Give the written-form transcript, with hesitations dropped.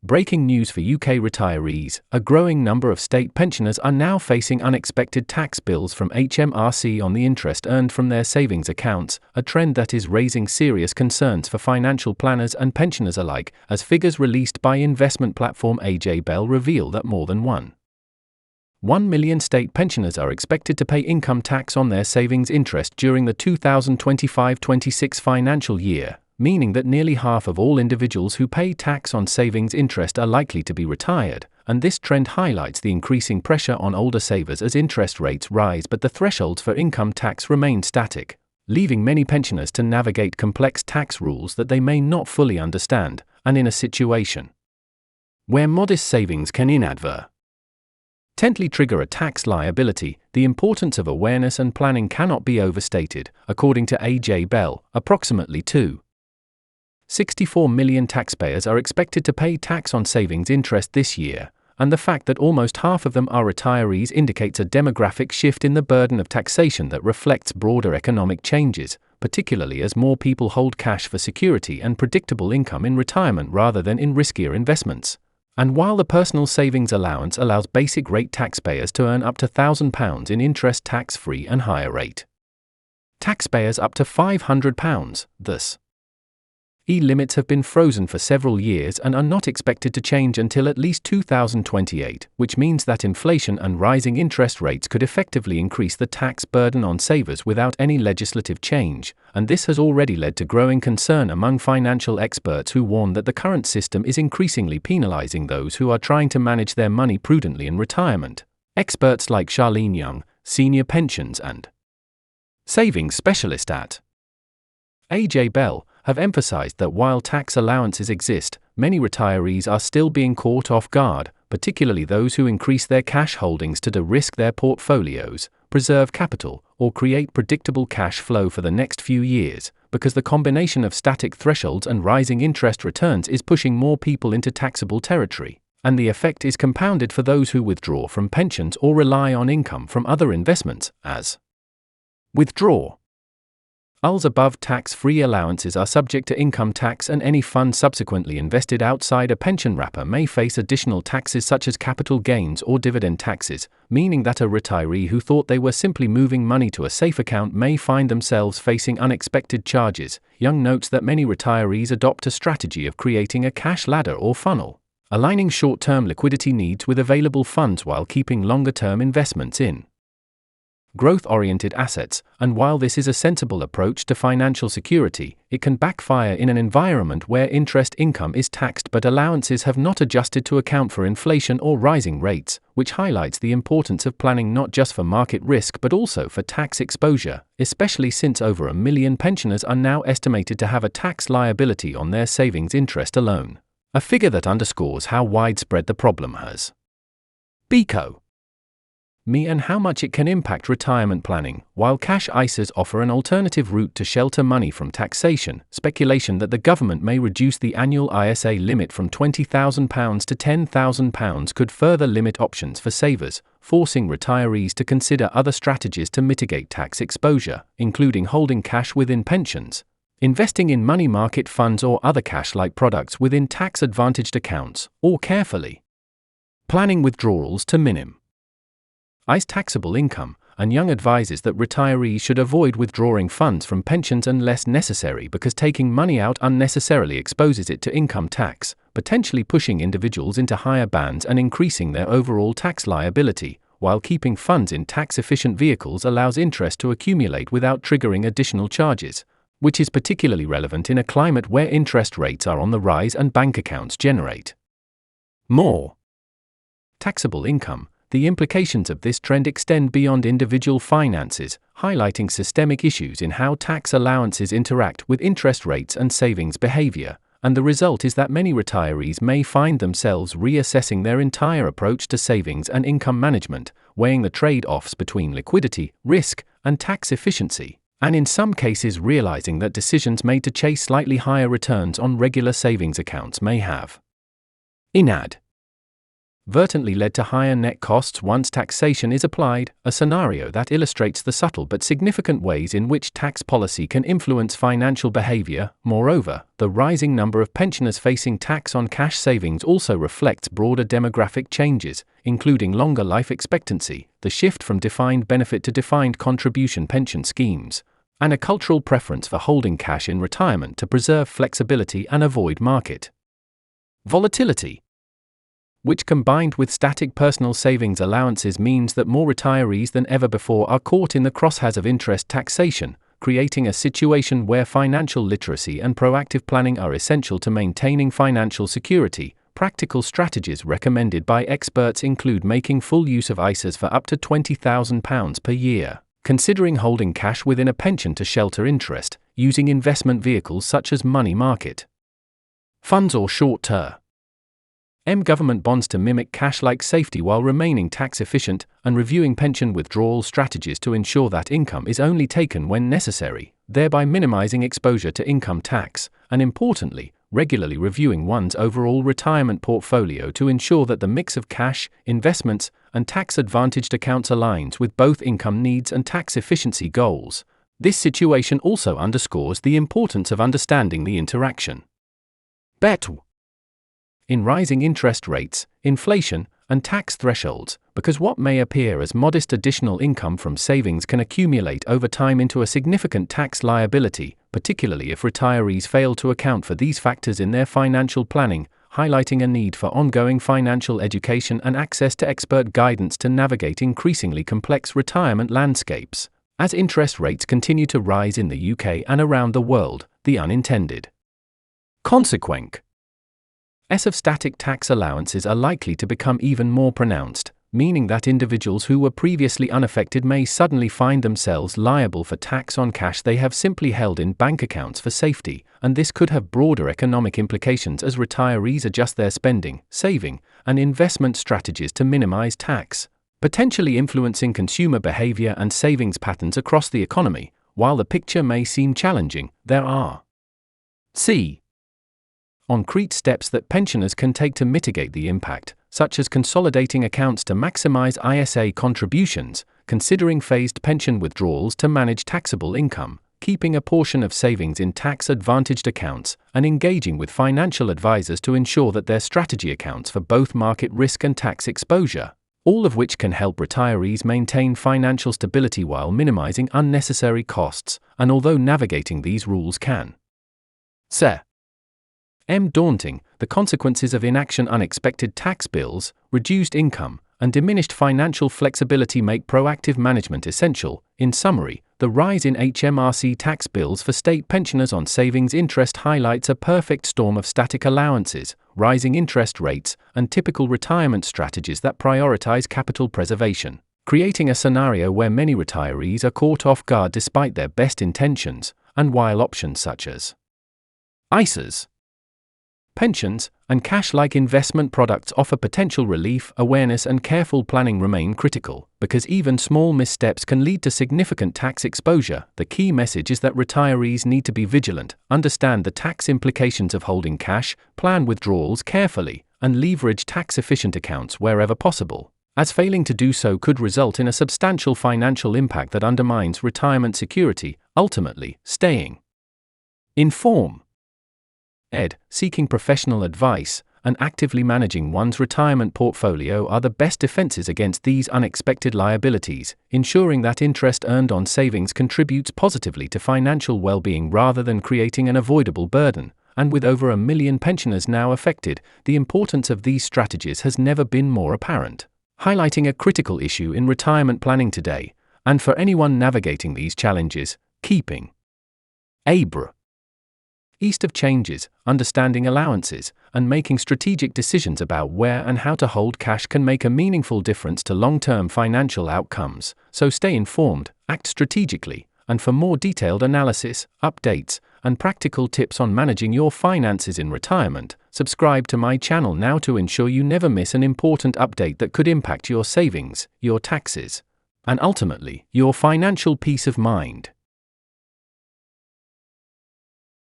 Breaking news for UK retirees: a growing number of state pensioners are now facing unexpected tax bills from HMRC on the interest earned from their savings accounts, a trend that is raising serious concerns for financial planners and pensioners alike, as figures released by investment platform AJ Bell reveal that more than 1 million state pensioners are expected to pay income tax on their savings interest during the 2025-26 financial year, meaning that nearly half of all individuals who pay tax on savings interest are likely to be retired, and this trend highlights the increasing pressure on older savers as interest rates rise but the thresholds for income tax remain static, leaving many pensioners to navigate complex tax rules that they may not fully understand, and in a situation where modest savings can inadvertently trigger a tax liability, the importance of awareness and planning cannot be overstated. According to AJ Bell, approximately 2.64 million taxpayers are expected to pay tax on savings interest this year, and the fact that almost half of them are retirees indicates a demographic shift in the burden of taxation that reflects broader economic changes, particularly as more people hold cash for security and predictable income in retirement rather than in riskier investments. And while the Personal Savings Allowance allows basic rate taxpayers to earn up to £1,000 in interest tax-free and higher rate taxpayers up to £500, thus limits have been frozen for several years and are not expected to change until at least 2028, which means that inflation and rising interest rates could effectively increase the tax burden on savers without any legislative change, and this has already led to growing concern among financial experts who warn that the current system is increasingly penalizing those who are trying to manage their money prudently in retirement. Experts like Charlene Young, senior pensions and savings specialist at AJ Bell, have emphasized that while tax allowances exist, many retirees are still being caught off guard, particularly those who increase their cash holdings to de-risk their portfolios, preserve capital, or create predictable cash flow for the next few years, because the combination of static thresholds and rising interest returns is pushing more people into taxable territory, and the effect is compounded for those who withdraw from pensions or rely on income from other investments, as withdrawals above tax-free allowances are subject to income tax, and any fund subsequently invested outside a pension wrapper may face additional taxes such as capital gains or dividend taxes, meaning that a retiree who thought they were simply moving money to a safe account may find themselves facing unexpected charges. Young notes that many retirees adopt a strategy of creating a cash ladder or funnel, aligning short-term liquidity needs with available funds while keeping longer-term investments in growth-oriented assets, and while this is a sensible approach to financial security, it can backfire in an environment where interest income is taxed but allowances have not adjusted to account for inflation or rising rates, which highlights the importance of planning not just for market risk but also for tax exposure, especially since over 1 million pensioners are now estimated to have a tax liability on their savings interest alone, a figure that underscores how widespread the problem has become and how much it can impact retirement planning. While cash ISAs offer an alternative route to shelter money from taxation, speculation that the government may reduce the annual ISA limit from £20,000 to £10,000 could further limit options for savers, forcing retirees to consider other strategies to mitigate tax exposure, including holding cash within pensions, investing in money market funds or other cash-like products within tax-advantaged accounts, or carefully planning withdrawals to minimize taxable income. And Young advises that retirees should avoid withdrawing funds from pensions unless necessary because taking money out unnecessarily exposes it to income tax, potentially pushing individuals into higher bands and increasing their overall tax liability, while keeping funds in tax-efficient vehicles allows interest to accumulate without triggering additional charges, which is particularly relevant in a climate where interest rates are on the rise and bank accounts generate more taxable income. The implications of this trend extend beyond individual finances, highlighting systemic issues in how tax allowances interact with interest rates and savings behavior, and the result is that many retirees may find themselves reassessing their entire approach to savings and income management, weighing the trade-offs between liquidity, risk, and tax efficiency, and in some cases realizing that decisions made to chase slightly higher returns on regular savings accounts may have inadvertent vertently led to higher net costs once taxation is applied, a scenario that illustrates the subtle but significant ways in which tax policy can influence financial behavior. Moreover, the rising number of pensioners facing tax on cash savings also reflects broader demographic changes, including longer life expectancy, the shift from defined benefit to defined contribution pension schemes, and a cultural preference for holding cash in retirement to preserve flexibility and avoid market volatility, which combined with static personal savings allowances means that more retirees than ever before are caught in the crosshairs of interest taxation, creating a situation where financial literacy and proactive planning are essential to maintaining financial security. Practical strategies recommended by experts include making full use of ISAs for up to £20,000 per year, considering holding cash within a pension to shelter interest, using investment vehicles such as money market funds or short-term government bonds to mimic cash-like safety while remaining tax-efficient, and reviewing pension withdrawal strategies to ensure that income is only taken when necessary, thereby minimizing exposure to income tax, and importantly, regularly reviewing one's overall retirement portfolio to ensure that the mix of cash, investments, and tax-advantaged accounts aligns with both income needs and tax efficiency goals. This situation also underscores the importance of understanding the interaction in rising interest rates, inflation, and tax thresholds, because what may appear as modest additional income from savings can accumulate over time into a significant tax liability, particularly if retirees fail to account for these factors in their financial planning, highlighting a need for ongoing financial education and access to expert guidance to navigate increasingly complex retirement landscapes. As interest rates continue to rise in the UK and around the world, the unintended consequence of static tax allowances are likely to become even more pronounced, meaning that individuals who were previously unaffected may suddenly find themselves liable for tax on cash they have simply held in bank accounts for safety, and this could have broader economic implications as retirees adjust their spending, saving, and investment strategies to minimize tax, potentially influencing consumer behavior and savings patterns across the economy. While the picture may seem challenging, there are concrete steps that pensioners can take to mitigate the impact, such as consolidating accounts to maximize ISA contributions, considering phased pension withdrawals to manage taxable income, keeping a portion of savings in tax-advantaged accounts, and engaging with financial advisors to ensure that their strategy accounts for both market risk and tax exposure, all of which can help retirees maintain financial stability while minimizing unnecessary costs. And although navigating these rules can daunting, the consequences of inaction, unexpected tax bills, reduced income, and diminished financial flexibility make proactive management essential. In summary, the rise in HMRC tax bills for state pensioners on savings interest highlights a perfect storm of static allowances, rising interest rates, and typical retirement strategies that prioritize capital preservation, creating a scenario where many retirees are caught off guard despite their best intentions. And while options such as ISAs, pensions, and cash-like investment products offer potential relief, awareness and careful planning remain critical, because even small missteps can lead to significant tax exposure. The key message is that retirees need to be vigilant, understand the tax implications of holding cash, plan withdrawals carefully, and leverage tax-efficient accounts wherever possible, as failing to do so could result in a substantial financial impact that undermines retirement security. Ultimately, staying informed, seeking professional advice, and actively managing one's retirement portfolio are the best defenses against these unexpected liabilities, ensuring that interest earned on savings contributes positively to financial well-being rather than creating an avoidable burden. And with over 1 million pensioners now affected, the importance of these strategies has never been more apparent, highlighting a critical issue in retirement planning today. And for anyone navigating these challenges, keeping east of changes, understanding allowances, and making strategic decisions about where and how to hold cash can make a meaningful difference to long-term financial outcomes. So stay informed, act strategically, and for more detailed analysis, updates, and practical tips on managing your finances in retirement, subscribe to my channel now to ensure you never miss an important update that could impact your savings, your taxes, and ultimately, your financial peace of mind.